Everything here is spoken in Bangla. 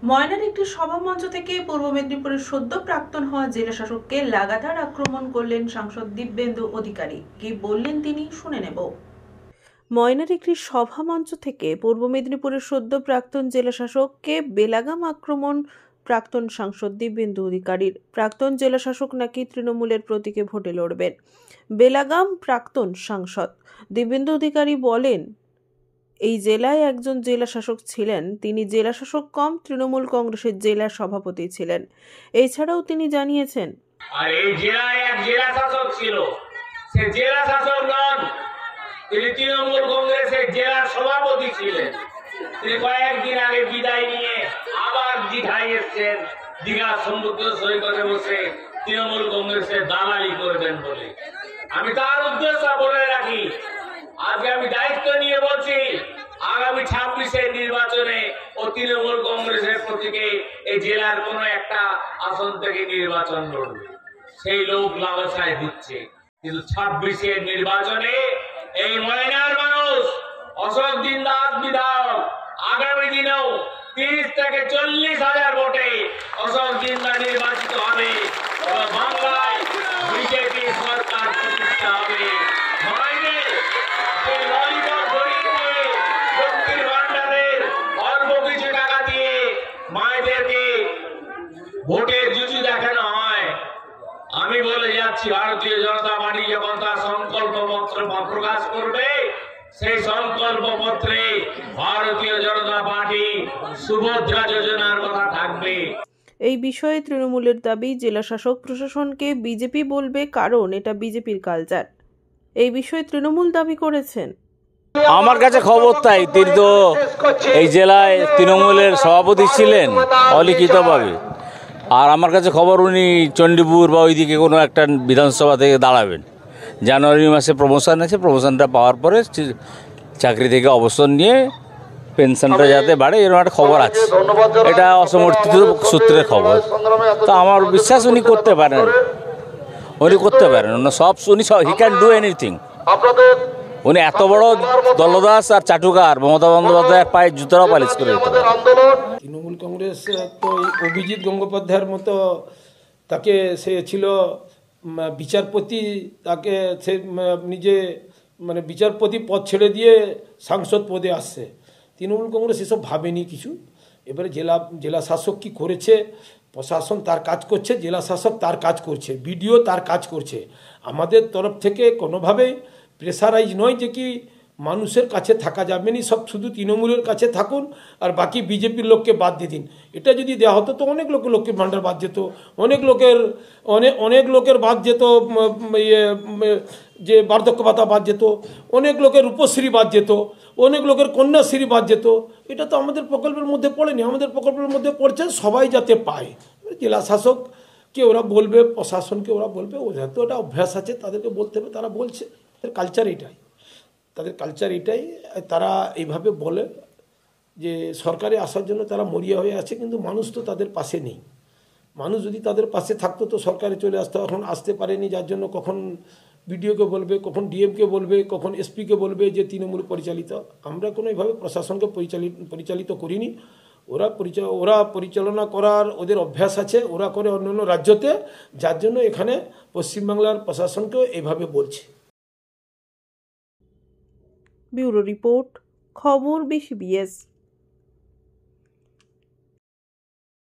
ময়নার একটি সভামঞ্চ থেকে পূর্ব মেদিনীপুরের সদ্য প্রাক্তন হওয়া জেলা শাসককে লাগাতার আক্রমণ করলেন সাংসদ দিব্যেন্দু অধিকারী। কি বললেন তিনি শুনে নেব। ময়নার একটি সভামঞ্চ থেকে পূর্ব মেদিনীপুরের সদ্য প্রাক্তন জেলা শাসককে বেলাগাম আক্রমণ প্রাক্তন সাংসদ দিব্যেন্দু অধিকারীর। প্রাক্তন জেলা শাসক নাকি তৃণমূলের প্রতীকে ভোটে লড়বেন। বেলাগাম প্রাক্তন সাংসদ দিব্যেন্দু অধিকারী বলেন, এই জেলায় একজন জেলা শাসক ছিলেন, তিনি জেলা শাসক কম তৃণমূল কংগ্রেসের জেলা সভাপতি ছিলেন। এছাড়াও তিনি জানিয়েছেন, আর এই জেলায় এক জেলা শাসক ছিল, সে জেলা শাসক নন, তিনি তৃণমূল কংগ্রেসের জেলা সভাপতি ছিলেন। তিনি কয়েকদিন আগে বিদায় নিয়ে আবার দীঘায় এসছেন, দীঘা সমুদ্র সৈকতে বসে তৃণমূল কংগ্রেসের দালালি করবেন বলে। আমি তার উদ্দেশ্য বলে রাখি, আজকে আমি দায়িত্ব নিয়ে বলছি, আগামী 26-এর নির্বাচনে ও তৃণমূল কংগ্রেসের প্রতীকে এই জেলার কোনো একটা আসন থেকে নির্বাচন লড়বে। সেই লোক লালসায় দিচ্ছে, কিন্তু 26-এর নির্বাচনে এই ময়নার মানুষ অশোক দিনদাস বিধায়ক আগামী দিনেও 30 থেকে 40,000 ভোটে অশোক দিনদাস নির্বাচিত হবে। বাংলায় বিজেপি সরকার প্রতিষ্ঠা হবে। মায়েদেরকে ভোটের জুজু দেখানো হয়। আমি বলে যাচ্ছি, ভারতীয় জনতা পার্টি যখন তার সংকল্প পত্র প্রকাশ করবে, সেই সংকল্প পত্রে ভারতীয় জনতা পার্টি সুভদ্রা যোজনার কথা থাকবে। এই বিষয়ে তৃণমূলের দাবি, জেলা শাসক প্রশাসনকে বিজেপি বলবে, কারণ এটা বিজেপির কালচার। এই বিষয়ে তৃণমূল দাবি করেছেন, আমার কাছে খবর তাই, তিনি তো এই জেলায় তৃণমূলের সভাপতি ছিলেন অলিখিতভাবে। আর আমার কাছে খবর উনি চণ্ডীপুর বা ওইদিকে কোনো একটা বিধানসভা থেকে দাঁড়াবেন। জানুয়ারি মাসে প্রমোশন আছে, প্রমোশনটা পাওয়ার পরে চাকরি থেকে অবসর নিয়ে পেনশনটা যাতে বাড়ে, এরকম একটা খবর আছে। এটা অসমর্থিত সূত্রের খবর। তো আমার বিশ্বাস উনি করতে পারেন, উনি হি ক্যান ডু এনিথিং। উনি এত বড় দলদাস আর চাটুকার, মমতা বন্দ্যোপাধ্যায়ের পায়ে জুতোরাও পালিশ করে দিতে পারে। তৃণমূল কংগ্রেস তো অভিজিৎ গঙ্গোপাধ্যায়ের মতো, তাকে সে ছিল বিচারপতি, তাকে সে নিজে বিচারপতি পদ ছেড়ে দিয়ে সাংসদ পদে আসছে। তৃণমূল কংগ্রেস এসব ভাবেনি কিছু। এবারে জেলা শাসক কী করেছে, প্রশাসন তার কাজ করছে, জেলা শাসক তার কাজ করছে, বিডিও তার কাজ করছে। আমাদের তরফ থেকে কোনোভাবেই প্রেসারাইজ নয় যে কি মানুষের কাছে থাকা যাবে না, সব শুধু তৃণমূলের কাছে থাকুন আর বাকি বিজেপির লোককে বাদ দিয়ে দিন। এটা যদি দেওয়া হতো তো অনেক লক্ষ্মীর ভাণ্ডার বাদ যেত, অনেক লোকের বাদ যেত, যে বার্ধক্য ভাতা বাদ যেত, অনেক লোকের রূপশ্রী বাদ যেত, অনেক লোকের কন্যাশ্রী বাদ যেত। এটা তো আমাদের প্রকল্পের মধ্যে পড়েনি। আমাদের প্রকল্পের মধ্যে পড়ছে সবাই যাতে পায়। জেলা শাসককে ওরা বলবে, প্রশাসনকে ওরা বলবে, ওদের তো ওটা অভ্যাস আছে, তাদেরকে বলতে হবে, তারা বলছে। তাদের কালচার এটাই। তারা এইভাবে বলে যে সরকারে আসার জন্য তারা মরিয়া হয়ে আছে, কিন্তু মানুষ তো তাদের পাশে নেই। মানুষ যদি তাদের পাশে থাকতো তো সরকারে চলে আসতো, এখন আসতে পারেনি, যার জন্য কখন বিডিওকে বলবে, কখন ডিএমকে বলবে, কখন এসপিকে বলবে যে তৃণমূল পরিচালিত। আমরা কোনো এইভাবে প্রশাসনকে পরিচালিত করিনি। ওরা পরিচালনা করার ওদের অভ্যাস আছে, ওরা করে অন্যান্য রাজ্যতে, যার জন্য এখানে পশ্চিমবাংলার প্রশাসনকেও এইভাবে বলছে। ব্যুরো রিপোর্ট, খবর 20BS।